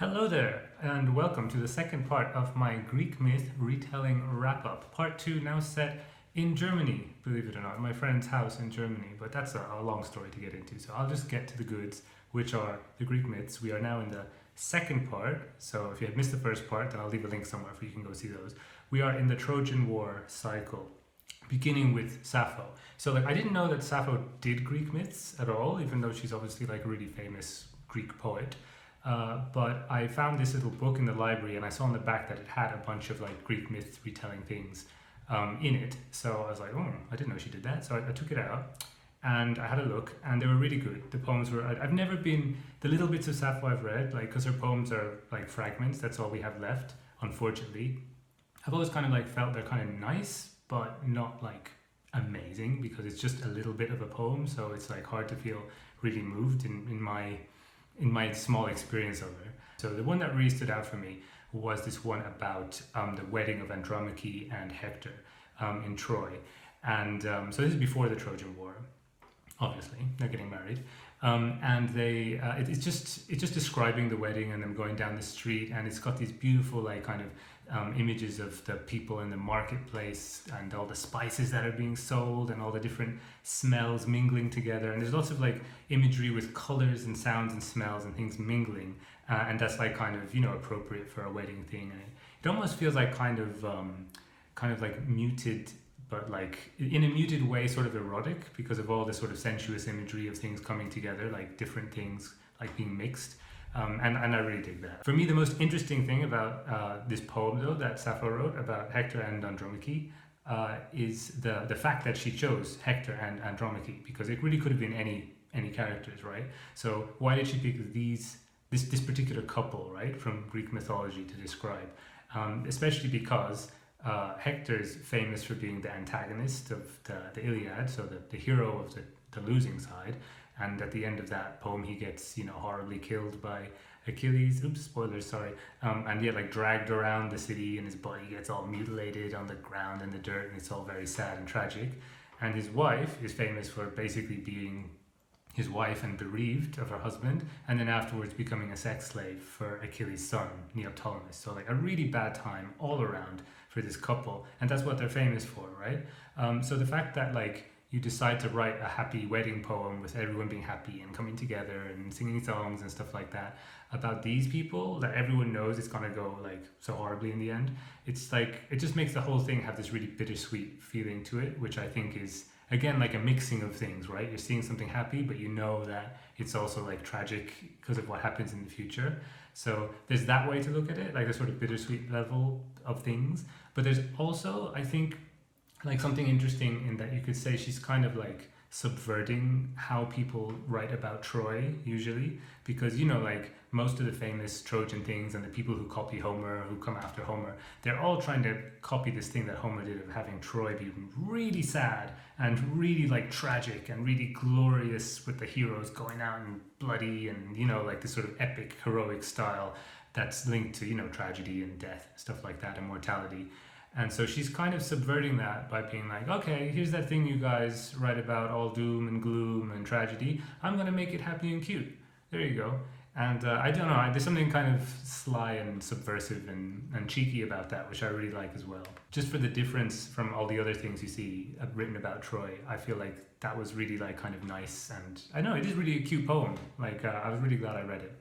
Hello there, and welcome to the second part of my Greek myth retelling wrap-up. Part 2 now set in Germany, believe it or not, my friend's house in Germany, but that's a long story to get into, so I'll just get to the goods, which are the Greek myths. We are now in the second part, so if you had missed the first part, then I'll leave a link somewhere for you can go see those. We are in the Trojan War cycle, beginning with Sappho. So I didn't know that Sappho did Greek myths at all, even though she's obviously a really famous Greek poet. But I found this little book in the library and I saw on the back that it had a bunch of Greek myth retelling things in it. So I was like, oh, I didn't know she did that. So I took it out and I had a look and they were really good. The poems were, I've never been, the little bits of Sappho I've read, because her poems are fragments, that's all we have left, unfortunately. I've always kind of felt they're kind of nice, but not amazing because it's just a little bit of a poem. So it's hard to feel really moved in my small experience of her. So the one that really stood out for me was this one about the wedding of Andromache and Hector in Troy. And so this is before the Trojan War, obviously, they're getting married. And it's just describing the wedding and them going down the street, and it's got these beautiful images of the people in the marketplace and all the spices that are being sold and all the different smells mingling together, and there's lots of imagery with colors and sounds and smells and things mingling, and that's appropriate for a wedding thing. And it almost feels muted, but in a muted way, sort of erotic because of all the sort of sensuous imagery of things coming together, different things being mixed. And I really dig that. For me, the most interesting thing about this poem, though, that Sappho wrote about Hector and Andromache is the fact that she chose Hector and Andromache, because it really could have been any characters, right? So why did she pick this particular couple, right, from Greek mythology to describe? Especially because Hector is famous for being the antagonist of the Iliad, so the hero of the losing side. And at the end of that poem, he gets, horribly killed by Achilles. Oops, spoilers, sorry. And dragged around the city, and his body gets all mutilated on the ground and the dirt, and it's all very sad and tragic. And his wife is famous for basically being his wife and bereaved of her husband, and then afterwards becoming a sex slave for Achilles' son, Neoptolemus. So a really bad time all around for this couple, and that's what they're famous for, right? So the fact that you decide to write a happy wedding poem with everyone being happy and coming together and singing songs and stuff like that about these people that everyone knows it's gonna go so horribly in the end. It's it just makes the whole thing have this really bittersweet feeling to it, which I think is again a mixing of things, right? You're seeing something happy, but you know that it's also tragic because of what happens in the future. So there's that way to look at it, the sort of bittersweet level of things. But there's also, I think, something interesting in that you could say she's kind of subverting how people write about Troy usually, because most of the famous Trojan things and the people who copy Homer, who come after Homer, they're all trying to copy this thing that Homer did of having Troy be really sad and really tragic and really glorious with the heroes going out and bloody and this sort of epic heroic style that's linked to tragedy and death, stuff like that, and mortality. And so she's kind of subverting that by being okay, here's that thing you guys write about, all doom and gloom and tragedy. I'm going to make it happy and cute. There you go. And I don't know, there's something kind of sly and subversive and cheeky about that, which I really like as well. Just for the difference from all the other things you see written about Troy, I feel that was really kind of nice. And I know, it is really a cute poem. I was really glad I read it.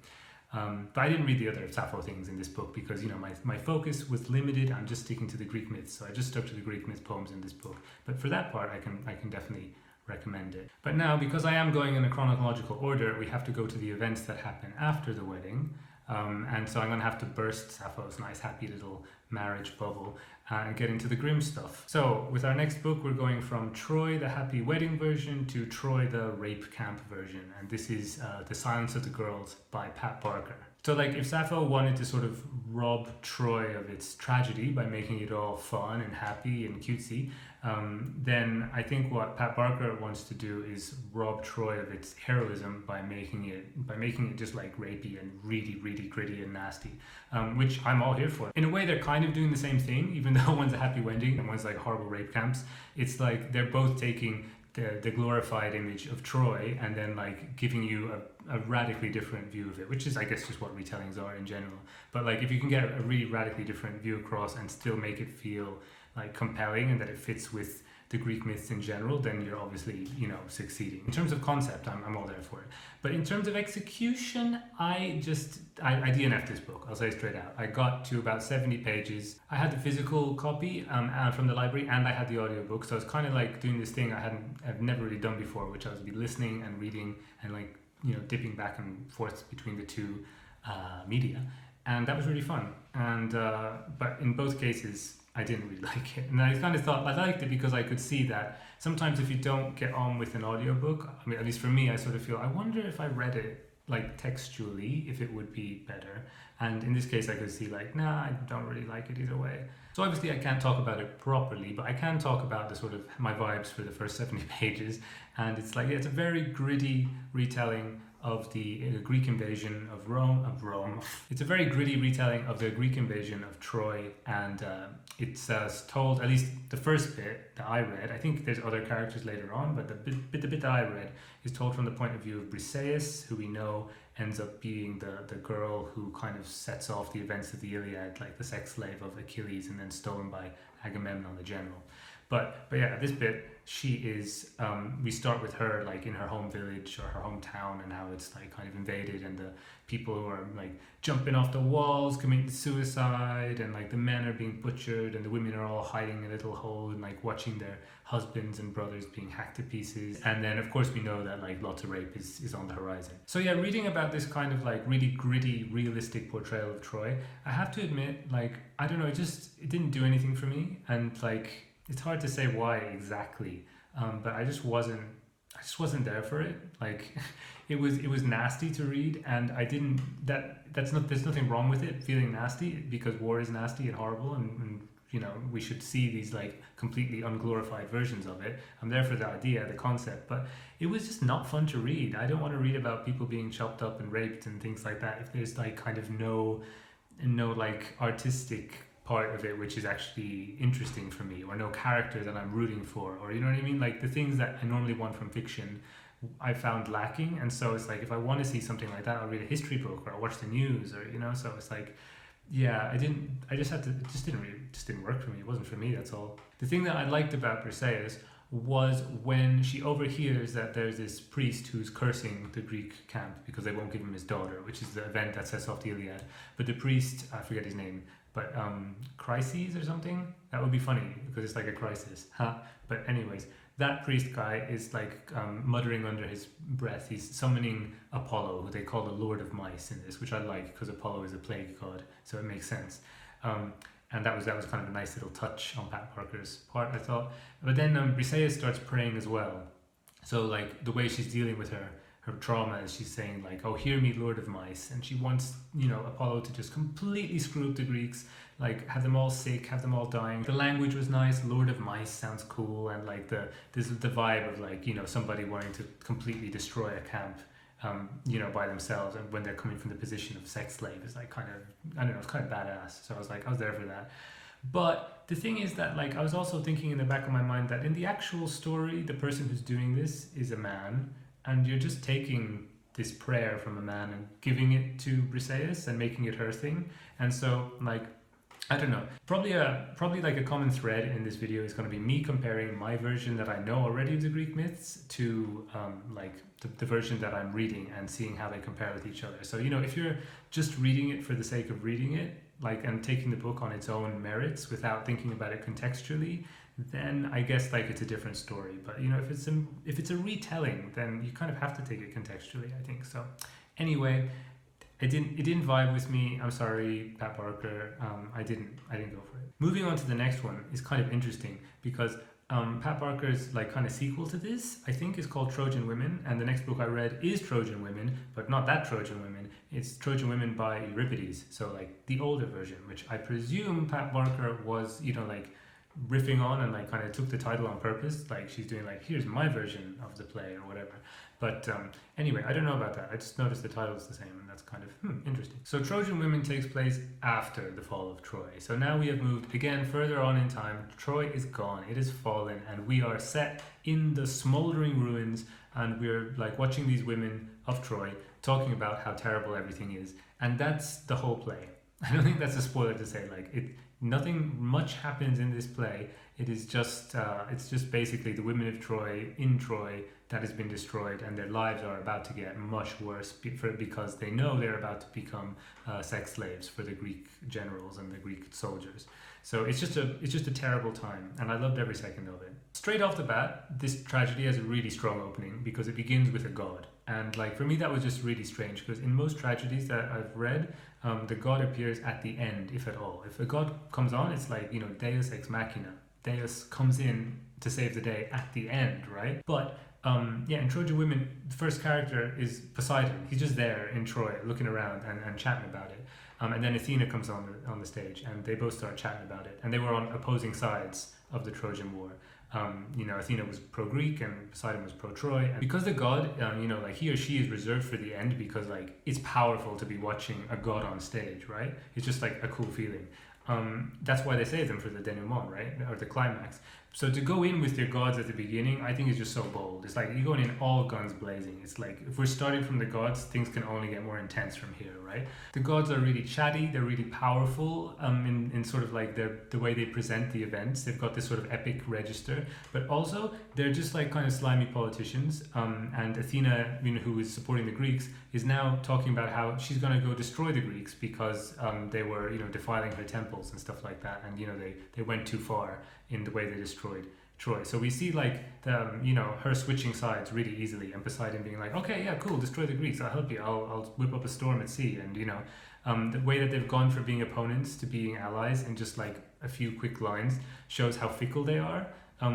But I didn't read the other Sappho things in this book because my focus was limited. I'm just sticking to the Greek myths, so I just stuck to the Greek myth poems in this book. But for that part, I can definitely recommend it. But now, because I am going in a chronological order, we have to go to the events that happen after the wedding. And so I'm going to have to burst Sappho's nice, happy little marriage bubble and get into the grim stuff. So with our next book, we're going from Troy, the happy wedding version, to Troy, the rape camp version. And this is The Silence of the Girls by Pat Barker. So if Sappho wanted to sort of rob Troy of its tragedy by making it all fun and happy and cutesy, then I think what Pat Barker wants to do is rob Troy of its heroism by making it just rapey and really, really gritty and nasty, which I'm all here for. In a way, they're kind of doing the same thing, even though one's a happy wedding and one's horrible rape camps. It's they're both taking the glorified image of Troy and then like giving you a radically different view of it, which is I guess just what retellings are in general. But like if you can get a really radically different view across and still make it feel like compelling and that it fits with the Greek myths in general, then you're obviously, you know, succeeding. In terms of concept, I'm all there for it. But in terms of execution, I DNF'd this book, I'll say straight out. I got to about 70 pages. I had the physical copy from the library and I had the audiobook. So it's kind of like doing this thing I've never really done before, which I was be listening and reading and like, you know, dipping back and forth between the two media. And that was really fun. And but in both cases, I didn't really like it. And I kind of thought I liked it because I could see that sometimes if you don't get on with an audiobook, I mean, at least for me, I sort of feel, I wonder if I read it like textually, if it would be better. And in this case, I could see like, nah, I don't really like it either way. So obviously I can't talk about it properly, but I can talk about the sort of my vibes for the first 70 pages. And it's like, it's a very gritty retelling of the Greek invasion of Rome. It's a very gritty retelling of the Greek invasion of Troy, and it's told, at least the first bit that I read, I think there's other characters later on, but the bit that I read is told from the point of view of Briseis, who we know ends up being the girl who kind of sets off the events of the Iliad, like the sex slave of Achilles and then stolen by Agamemnon the general. But yeah, this bit, she is, we start with her like in her home village or her hometown and how it's like kind of invaded and the people who are like jumping off the walls, committing suicide, and like the men are being butchered and the women are all hiding in a little hole and like watching their husbands and brothers being hacked to pieces. And then of course we know that like lots of rape is on the horizon. So yeah, reading about this kind of like really gritty, realistic portrayal of Troy, I have to admit, like, I don't know, it didn't do anything for me. And like, it's hard to say why exactly, but I just wasn't there for it. Like, it was nasty to read, and I didn't. There's nothing wrong with it feeling nasty, because war is nasty and horrible, and you know, we should see these like completely unglorified versions of it. I'm there for the idea, the concept, but it was just not fun to read. I don't want to read about people being chopped up and raped and things like that if there's like kind of no like artistic part of it which is actually interesting for me, or no character that I'm rooting for, or you know what I mean, like the things that I normally want from fiction I found lacking. And so it's like, if I want to see something like that, I'll read a history book or I'll watch the news, or you know. So it's like, yeah, it just didn't work for me. It wasn't for me, that's all. The thing that I liked about Briseis was when she overhears that there's this priest who's cursing the Greek camp because they won't give him his daughter, which is the event that sets off the Iliad. But the priest, I forget his name, but Crises or something? That would be funny because it's like a crisis. But anyways, that priest guy is like muttering under his breath. He's summoning Apollo, who they call the Lord of Mice in this, which I like because Apollo is a plague god, so it makes sense. And that was kind of a nice little touch on Pat Parker's part, I thought. But then Briseis starts praying as well. So like the way she's dealing with her trauma is she's saying like, oh, hear me, Lord of Mice. And she wants, you know, Apollo to just completely screw up the Greeks, like have them all sick, have them all dying. The language was nice. Lord of Mice sounds cool. And like this is the vibe of like, you know, somebody wanting to completely destroy a camp, you know, by themselves, and when they're coming from the position of sex slave is like kind of, I don't know, it's kind of badass. So I was there for that. But the thing is that like I was also thinking in the back of my mind that in the actual story, the person who's doing this is a man, and you're just taking this prayer from a man and giving it to Briseis and making it her thing. And so like, I don't know, probably like a common thread in this video is going to be me comparing my version that I know already of the Greek myths to like the version that I'm reading and seeing how they compare with each other. So, you know, if you're just reading it for the sake of reading it, like, and taking the book on its own merits without thinking about it contextually, then I guess like it's a different story. But you know, if it's a retelling, then you kind of have to take it contextually, I think. So anyway, it didn't vibe with me. I'm sorry, Pat Parker. I didn't go for it. Moving on to the next one is kind of interesting because Pat Parker's like kind of sequel to this, I think, is called Trojan Women, and the next book I read is Trojan Women, but not that Trojan Women. It's Trojan Women by Euripides, so like the older version, which I presume Pat Parker was, you know, like riffing on and like kind of took the title on purpose. Like she's doing like, here's my version of the play or whatever. But anyway, I don't know about that. I just noticed the title is the same, and that's kind of interesting. So Trojan Women takes place after the fall of Troy. So now we have moved again further on in time. Troy is gone. It has fallen, and we are set in the smoldering ruins, and we're like watching these women of Troy talking about how terrible everything is, and that's the whole play. I don't think that's a spoiler to say, like, nothing much happens in this play. It is just it's just basically the women of Troy in Troy that has been destroyed, and their lives are about to get much worse because they know they're about to become sex slaves for the Greek generals and the Greek soldiers. So it's just a terrible time, and I loved every second of it. Straight off the bat, this tragedy has a really strong opening because it begins with a god. And like for me, that was just really strange, because in most tragedies that I've read, the god appears at the end, if at all. If a god comes on, it's like, you know, Deus ex machina. Deus comes in to save the day at the end, right? But in Trojan Women, the first character is Poseidon. He's just there in Troy, looking around and chatting about it. And then Athena comes on the stage, and they both start chatting about it. And they were on opposing sides of the Trojan War. Athena was pro-Greek and Poseidon was pro-Troy. And because the god, like he or she is reserved for the end, because like it's powerful to be watching a god on stage, right? It's just like a cool feeling. That's why they save them for the denouement, right? Or the climax. So to go in with your gods at the beginning, I think is just so bold. It's like you're going in all guns blazing. It's like if we're starting from the gods, things can only get more intense from here, right? The gods are really chatty, they're really powerful in sort of like the way they present the events. They've got this sort of epic register, but also they're just like kind of slimy politicians. And Athena, who is supporting the Greeks, is now talking about how she's going to go destroy the Greeks because they were, defiling her temples and stuff like that. And, they went too far in the way they destroyed Troy. So we see like her switching sides really easily, and Poseidon being like, okay, yeah, cool, destroy the Greeks, I'll help you, I'll whip up a storm at sea. And the way that they've gone from being opponents to being allies in just like a few quick lines shows how fickle they are,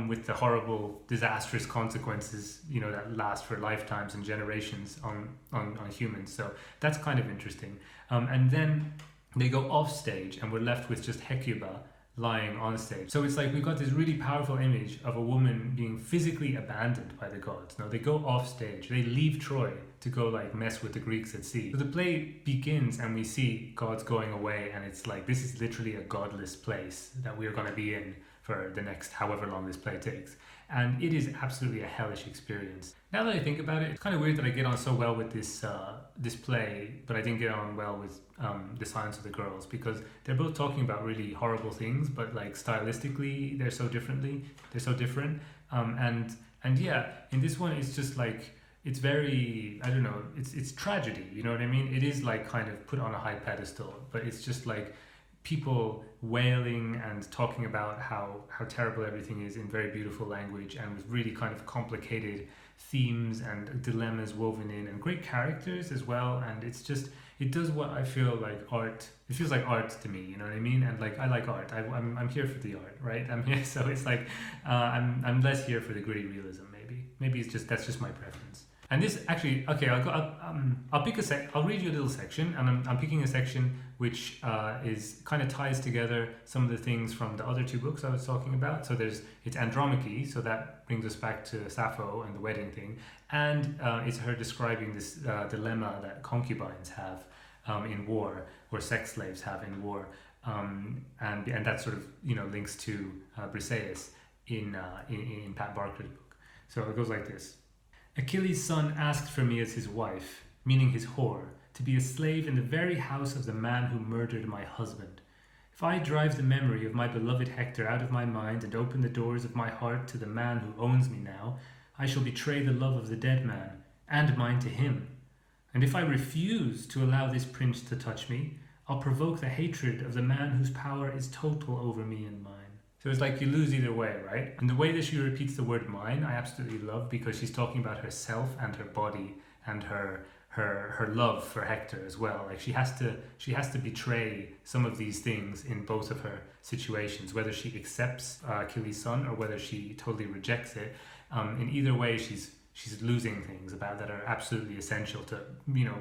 with the horrible, disastrous consequences that last for lifetimes and generations on humans. So that's kind of interesting. And then they go off stage, and we're left with just Hecuba lying on stage. So it's like we've got this really powerful image of a woman being physically abandoned by the gods. Now they go off stage, they leave Troy to go like mess with the Greeks at sea. So the play begins and we see gods going away, and it's like this is literally a godless place that we're going to be in for the next however long this play takes. And it is absolutely a hellish experience. Now that I think about it, it's kind of weird that I get on so well with this play, but I didn't get on well with The Silence of the Girls, because they're both talking about really horrible things, but like stylistically they're so different. And yeah, in this one it's just like it's very, I don't know, it's tragedy, you know what I mean? It is like kind of put on a high pedestal, but it's just like people wailing and talking about how terrible everything is in very beautiful language, and with really kind of complicated themes and dilemmas woven in, and great characters as well. And it's just, it does what I feel like art, it feels like art to me, you know what I mean? And like I like art, I'm here for the art, right? I'm here, so it's like I'm less here for the gritty realism. Maybe it's just, that's just my preference. And this actually, okay, I'll pick I'll read you a little section, and I'm picking a section which is kind of ties together some of the things from the other two books I was talking about. So it's Andromache, so that brings us back to Sappho and the wedding thing, and it's her describing this dilemma that concubines have in war, or sex slaves have in war, and that sort of links to Briseis in Pat Barker's book. So it goes like this. Achilles' son asked for me as his wife, meaning his whore, to be a slave in the very house of the man who murdered my husband. If I drive the memory of my beloved Hector out of my mind and open the doors of my heart to the man who owns me now, I shall betray the love of the dead man, and mine to him. And if I refuse to allow this prince to touch me, I'll provoke the hatred of the man whose power is total over me and mine. So it's like you lose either way, right? And the way that she repeats the word mine, I absolutely love, because she's talking about herself and her body and her love for Hector as well. Like she has to betray some of these things in both of her situations, whether she accepts Achilles' son or whether she totally rejects it. In either way, she's losing things about that are absolutely essential to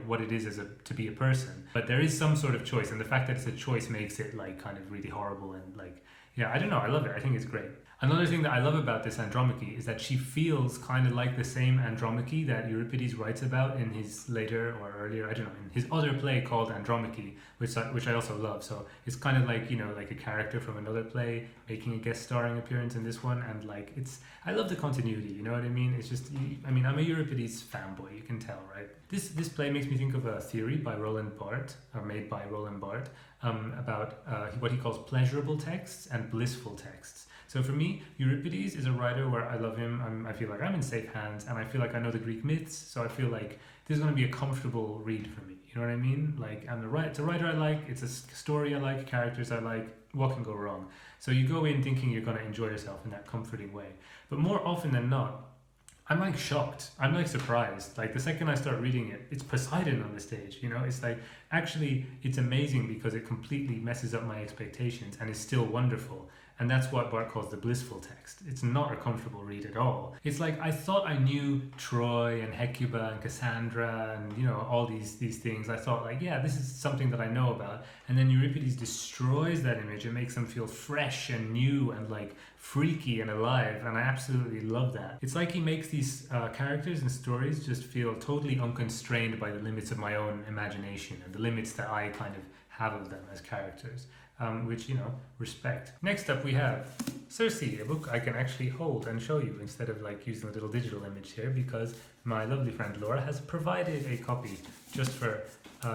what it is to be a person. But there is some sort of choice, and the fact that it's a choice makes it like kind of really horrible, and like Yeah, I don't know. I love it. I think it's great. Another thing that I love about this Andromache is that she feels kind of like the same Andromache that Euripides writes about in his later or earlier, I don't know, in his other play called Andromache, which I also love. So it's kind of like, you know, like a character from another play making a guest starring appearance in this one. And like, I love the continuity, you know what I mean? It's just, I mean, I'm a Euripides fanboy, you can tell, right? This play makes me think of a theory by Roland Barthes, or made by Roland Barthes, about what he calls pleasurable texts and blissful texts. So for me, Euripides is a writer where I love him. I feel like I'm in safe hands, and I feel like I know the Greek myths. So I feel like this is going to be a comfortable read for me. You know what I mean? Like, it's a writer I like. It's a story I like. Characters I like. What can go wrong? So you go in thinking you're going to enjoy yourself in that comforting way. But more often than not, I'm like shocked. I'm like surprised. Like the second I start reading it, it's Poseidon on the stage. You know, it's like actually it's amazing because it completely messes up my expectations and is still wonderful. And that's what Bart calls the blissful text. It's not a comfortable read at all. It's like I thought I knew Troy and Hecuba and Cassandra and, you know, all these things. I thought like, yeah, this is something that I know about. And then Euripides destroys that image and makes them feel fresh and new and like freaky and alive. And I absolutely love that. It's like he makes these characters and stories just feel totally unconstrained by the limits of my own imagination and the limits that I kind of have of them as characters. Which, you know, respect. Next up we have Circe, a book I can actually hold and show you instead of like using a little digital image here, because my lovely friend Laura has provided a copy just for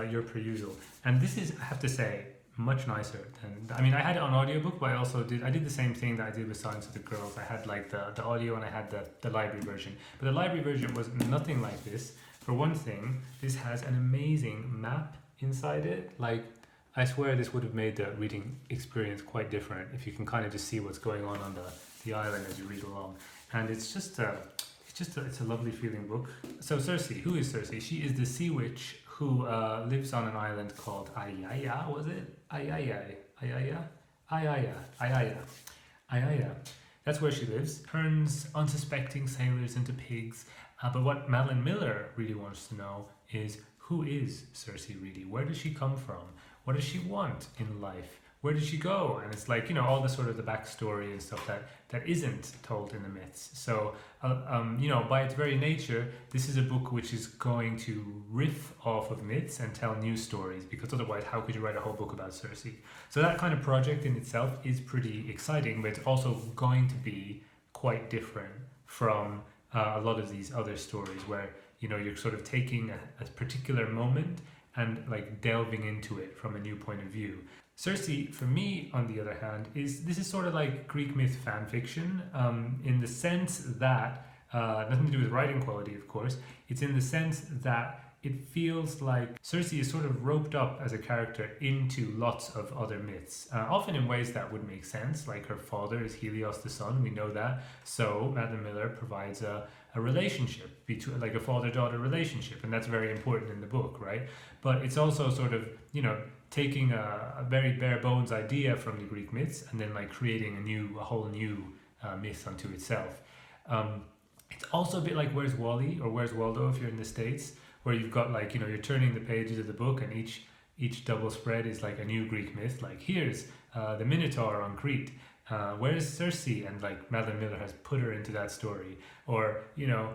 your perusal. And this is, I have to say, much nicer than, I mean, I had it on audiobook, but I did the same thing that I did with Silence of the Girls. I had like the audio and I had the library version. But the library version was nothing like this. For one thing, this has an amazing map inside it. Like, I swear this would have made the reading experience quite different if you can kind of just see what's going on the island as you read along. And it's a lovely feeling book. So Circe, who is Circe? She is the sea witch who lives on an island called Ayaya, was it? Ayaya. That's where she lives. Turns unsuspecting sailors into pigs. But what Madeline Miller really wants to know is, who is Circe really? Where does she come from? What does she want in life? Where did she go? And it's like, you know, all the sort of the backstory and stuff that isn't told in the myths. So, you know, by its very nature, this is a book which is going to riff off of myths and tell new stories, because otherwise, how could you write a whole book about Circe? So that kind of project in itself is pretty exciting, but it's also going to be quite different from a lot of these other stories where, you know, you're sort of taking a particular moment and like delving into it from a new point of view. Circe, for me, on the other hand, this is sort of like Greek myth fan fiction, in the sense that, nothing to do with writing quality, of course, it's in the sense that it feels like Circe is sort of roped up as a character into lots of other myths, often in ways that would make sense, like her father is Helios the sun, we know that, so Madeline Miller provides a relationship, between like a father-daughter relationship, and that's very important in the book, right? But it's also sort of, you know, taking a very bare bones idea from the Greek myths and then like creating a whole new myth unto itself. It's also a bit like Where's Wally or Where's Waldo if you're in the States, where you've got like, you know, you're turning the pages of the book and each double spread is like a new Greek myth, like here's the Minotaur on Crete, where's Circe, and like Madeline Miller has put her into that story, or, you know,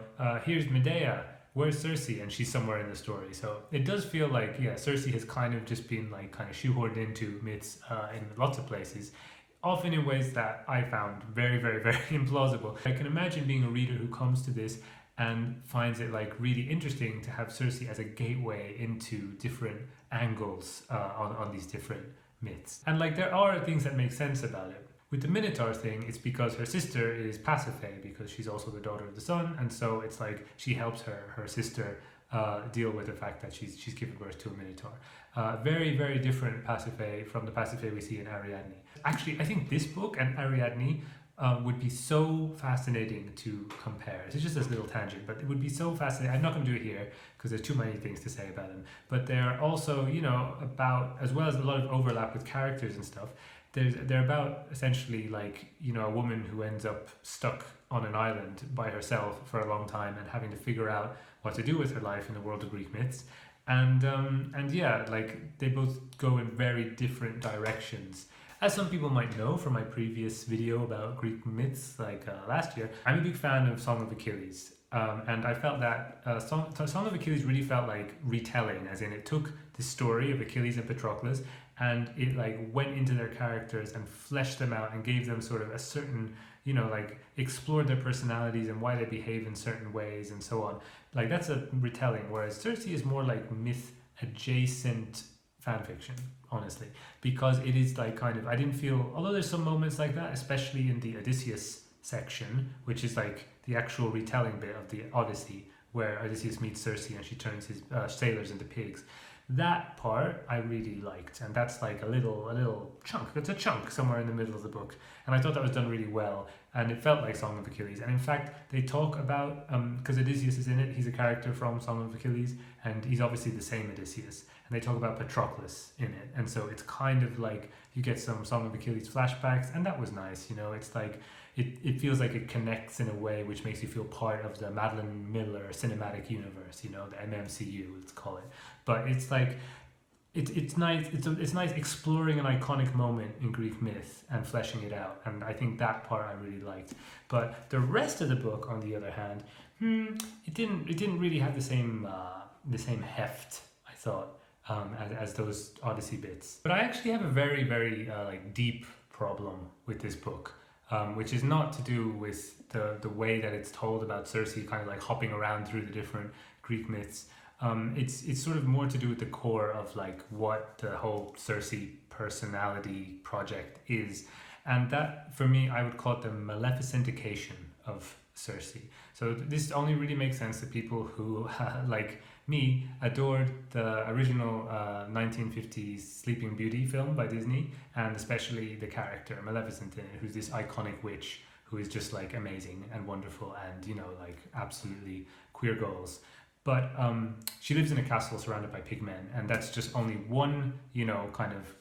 here's Medea, where's Circe, and she's somewhere in the story. So it does feel like, yeah, Circe has kind of just been like kind of shoehorned into myths in lots of places, often in ways that I found very, very, very implausible. I can imagine being a reader who comes to this and finds it like really interesting to have Circe as a gateway into different angles on these different myths. And like there are things that make sense about it. With the Minotaur thing, it's because her sister is Pasiphae, because she's also the daughter of the sun, and so it's like she helps her sister deal with the fact that she's given birth to a Minotaur. Very, very different Pasiphae from the Pasiphae we see in Ariadne. Actually, I think this book and Ariadne would be so fascinating to compare. It's just this little tangent, but it would be so fascinating. I'm not going to do it here because there's too many things to say about them. But they're also, you know, about, as well as a lot of overlap with characters and stuff, they're about essentially like, you know, a woman who ends up stuck on an island by herself for a long time and having to figure out what to do with her life in the world of Greek myths. And yeah, like they both go in very different directions. As some people might know from my previous video about Greek myths, like last year, I'm a big fan of Song of Achilles. And I felt that Song of Achilles really felt like retelling, as in it took the story of Achilles and Patroclus and it like went into their characters and fleshed them out and gave them sort of a certain, you know, like explored their personalities and why they behave in certain ways and so on. Like that's a retelling, whereas Circe is more like myth adjacent fan fiction, honestly, because it is like kind of, I didn't feel, although there's some moments like that, especially in the Odysseus section, which is like the actual retelling bit of the Odyssey, where Odysseus meets Circe and she turns his sailors into pigs. That part I really liked, and that's like a little chunk. It's a chunk somewhere in the middle of the book, and I thought that was done really well, and it felt like Song of Achilles. And in fact, they talk about because Odysseus is in it, he's a character from Song of Achilles, and he's obviously the same Odysseus. And they talk about Patroclus in it, and so it's kind of like you get some Song of Achilles flashbacks, and that was nice. You know, it's like it feels like it connects in a way which makes you feel part of the Madeline Miller cinematic universe. You know, the MMCU, let's call it. But it's like it's nice. It's nice exploring an iconic moment in Greek myth and fleshing it out, and I think that part I really liked. But the rest of the book, on the other hand, it didn't really have the same heft, I thought, as those Odyssey bits. But I actually have a very like deep problem with this book, which is not to do with the way that it's told about Circe, kind of like hopping around through the different Greek myths. It's sort of more to do with the core of like what the whole Circe personality project is, and that for me I would call it the Maleficentication of Circe. So this only really makes sense to people who like me adored the original 1950s Sleeping Beauty film by Disney, and especially the character Maleficent in it, who's this iconic witch who is just like amazing and wonderful and, you know, like absolutely queer goals. But she lives in a castle surrounded by pigmen, and that's just only one, you know, kind of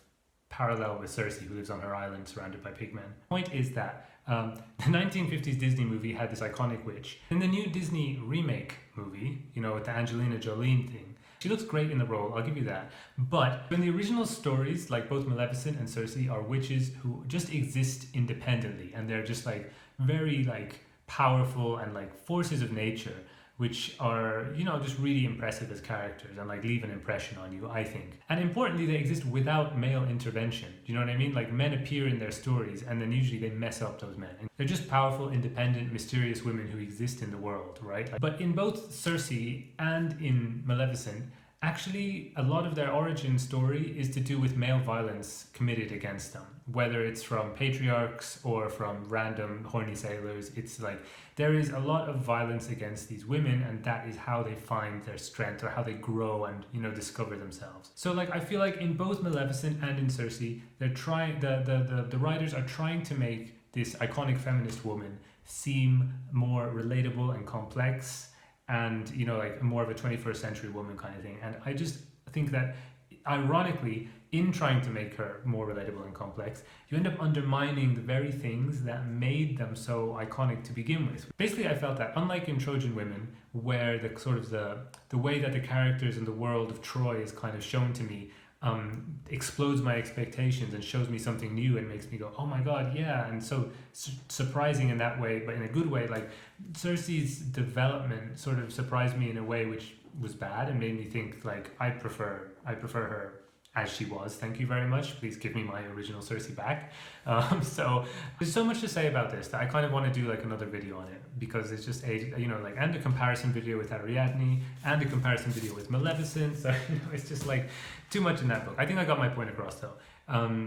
parallel with Circe, who lives on her island surrounded by pigmen. The point is that the 1950s Disney movie had this iconic witch. In the new Disney remake movie, you know, with the Angelina Jolie thing, she looks great in the role, I'll give you that. But in the original stories, like both Maleficent and Circe are witches who just exist independently, and they're just like very like powerful and like forces of nature, which are, you know, just really impressive as characters and like leave an impression on you, I think. And importantly, they exist without male intervention. Do you know what I mean? Like men appear in their stories and then usually they mess up those men. And they're just powerful, independent, mysterious women who exist in the world, right? But in both Circe and in Maleficent, actually a lot of their origin story is to do with male violence committed against them, whether it's from patriarchs or from random horny sailors. It's like there is a lot of violence against these women, and that is how they find their strength or how they grow and, you know, discover themselves. So like I feel like in both Maleficent and in Circe, they're trying the writers are trying to make this iconic feminist woman seem more relatable and complex, and, you know, like more of a 21st century woman kind of thing. And I just think that ironically, in trying to make her more relatable and complex, you end up undermining the very things that made them so iconic to begin with. Basically, I felt that unlike in Trojan Women, where the sort of the way that the characters in the world of Troy is kind of shown to me explodes my expectations and shows me something new and makes me go, oh my god, yeah, and so surprising in that way, but in a good way. Like Circe's development sort of surprised me in a way which was bad and made me think like I prefer her as she was. Thank you very much. Please give me my original Circe back. So there's so much to say about this that I kind of want to do like another video on it, because it's just a, you know, like, and a comparison video with Ariadne and a comparison video with Maleficent. So, you know, it's just like too much in that book. I think I got my point across though.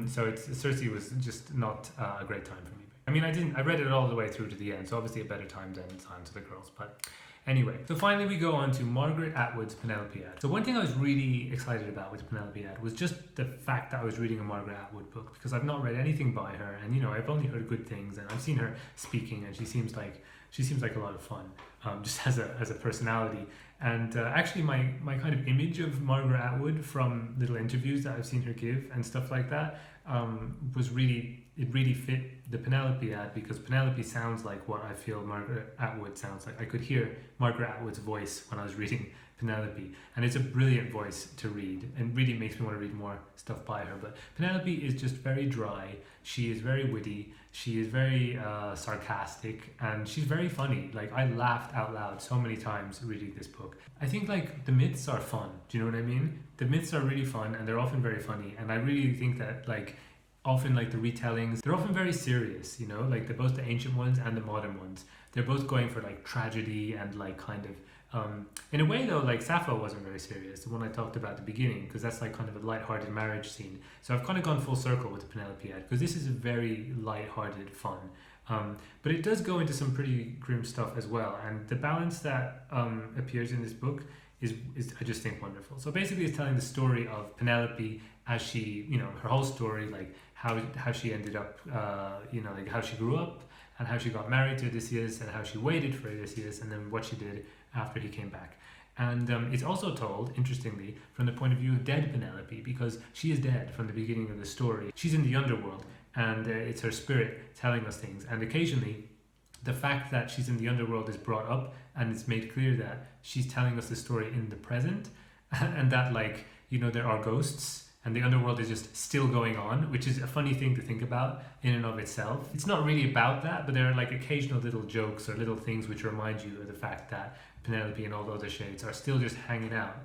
So Circe was just not a great time for me. I mean, I read it all the way through to the end, so obviously a better time than Silence of the Girls, but anyway. So finally we go on to Margaret Atwood's Penelopiad. So one thing I was really excited about with Penelopiad was just the fact that I was reading a Margaret Atwood book, because I've not read anything by her, and, you know, I've only heard good things, and I've seen her speaking, and she seems like a lot of fun, just as a personality. And actually my kind of image of Margaret Atwood from little interviews that I've seen her give and stuff like that it really fit the Penelopiad, because Penelope sounds like what I feel Margaret Atwood sounds like. I could hear Margaret Atwood's voice when I was reading Penelope, and it's a brilliant voice to read and really makes me want to read more stuff by her. But Penelope is just very dry, she is very witty, she is very sarcastic, and she's very funny. Like, I laughed out loud so many times reading this book. I think like the myths are fun, do you know what I mean? The myths are really fun and they're often very funny, and I really think that like often like the retellings, they're often very serious, you know, like both the ancient ones and the modern ones, they're both going for like tragedy and like kind of in a way though, like Sappho wasn't very serious, the one I talked about at the beginning, because that's like kind of a light-hearted marriage scene. So I've kind of gone full circle with the Penelopiad, because this is a very light-hearted fun. But it does go into some pretty grim stuff as well, and the balance that appears in this book is I just think wonderful. So basically it's telling the story of Penelope as she, you know, her whole story, like how she ended up, you know, like how she grew up and how she got married to Odysseus and how she waited for Odysseus and then what she did after he came back. And it's also told, interestingly, from the point of view of dead Penelope, because she is dead from the beginning of the story. She's in the underworld, and it's her spirit telling us things. And occasionally, the fact that she's in the underworld is brought up, and it's made clear that she's telling us the story in the present, and that, like, you know, there are ghosts, and the underworld is just still going on, which is a funny thing to think about in and of itself. It's not really about that, but there are like occasional little jokes or little things which remind you of the fact that Penelope and all the other shades are still just hanging out.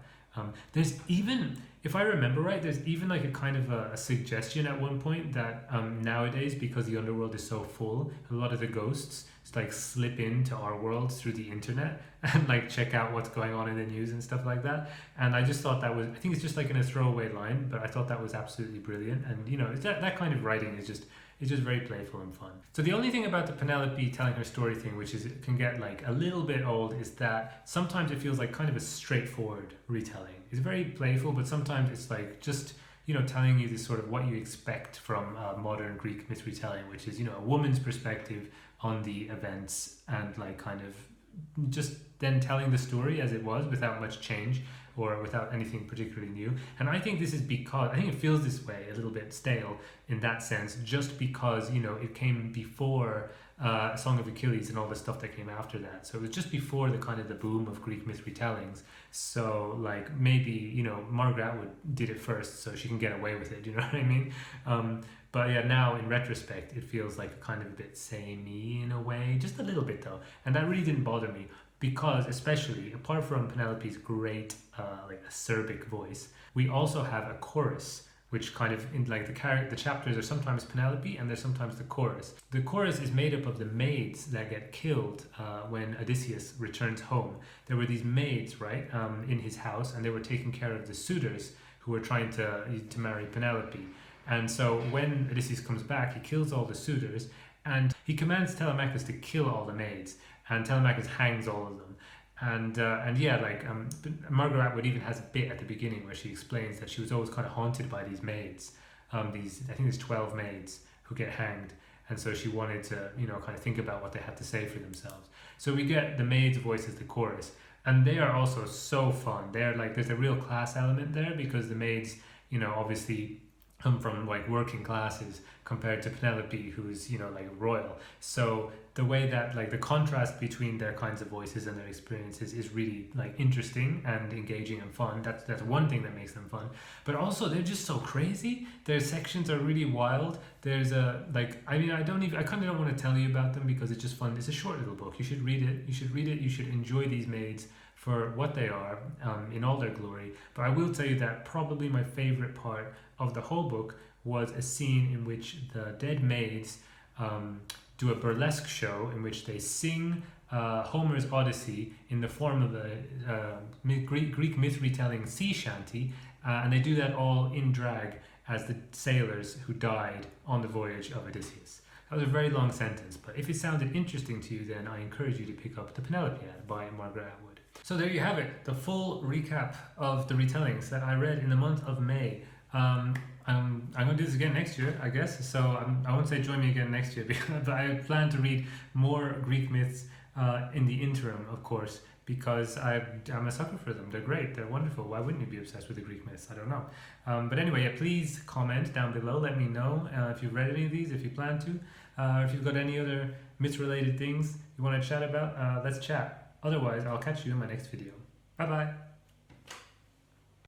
There's even, if I remember right, there's even like a kind of a suggestion at one point that nowadays, because the underworld is so full, a lot of the ghosts like slip into our world through the internet and like check out what's going on in the news and stuff like that. And I just thought that was, I think it's just like in a throwaway line, but I thought that was absolutely brilliant. And you know, that kind of writing is just, it's just very playful and fun. So the only thing about the Penelope telling her story thing, which is it can get like a little bit old, is that sometimes it feels like kind of a straightforward retelling. It's very playful, but sometimes it's like just, you know, telling you this sort of what you expect from modern Greek myth retelling, which is, you know, a woman's perspective on the events and like kind of just then telling the story as it was without much change or without anything particularly new. And I think this is because, I think it feels this way, a little bit stale in that sense, just because, you know, it came before Song of Achilles and all the stuff that came after that. So it was just before the kind of the boom of Greek myth retellings. So like maybe, you know, Margaret Atwood did it first so she can get away with it, you know what I mean? But yeah, now in retrospect, it feels like kind of a bit samey in a way, just a little bit though. And that really didn't bother me because, especially apart from Penelope's great like acerbic voice, we also have a chorus, which kind of in like the chapters are sometimes Penelope and there's sometimes the chorus. The chorus is made up of the maids that get killed when Odysseus returns home. There were these maids, right, in his house, and they were taking care of the suitors who were trying to marry Penelope. And so when Odysseus comes back, he kills all the suitors and he commands Telemachus to kill all the maids, and Telemachus hangs all of them. And yeah, like Margaret Atwood even has a bit at the beginning where she explains that she was always kind of haunted by these maids. I think there's 12 maids who get hanged, and so she wanted to, you know, kind of think about what they had to say for themselves. So we get the maids' voice as the chorus, and they are also so fun. They're like, there's a real class element there because the maids, you know, obviously come from like working classes compared to Penelope, who's, you know, like royal. So the way that like the contrast between their kinds of voices and their experiences is really like interesting and engaging and fun. That's one thing that makes them fun. But also they're just so crazy. Their sections are really wild. There's a like, I mean, I kind of don't want to tell you about them because it's just fun. It's a short little book. You should read it. You should enjoy these maids for what they are in all their glory. But I will tell you that probably my favorite part of the whole book was a scene in which the dead maids do a burlesque show in which they sing Homer's Odyssey in the form of a Greek myth retelling sea shanty, and they do that all in drag as the sailors who died on the voyage of Odysseus. That was a very long sentence, but if it sounded interesting to you, then I encourage you to pick up The Penelopiad by Margaret Atwood. So there you have it, the full recap of the retellings that I read in the month of May. I'm going to do this again next year, I guess, so I won't say join me again next year, but I plan to read more Greek myths in the interim, of course, because I'm a sucker for them. They're great, they're wonderful. Why wouldn't you be obsessed with the Greek myths? I don't know. But anyway, yeah, please comment down below, let me know if you've read any of these, if you plan to, or if you've got any other myth-related things you want to chat about, let's chat. Otherwise, I'll catch you in my next video. Bye bye!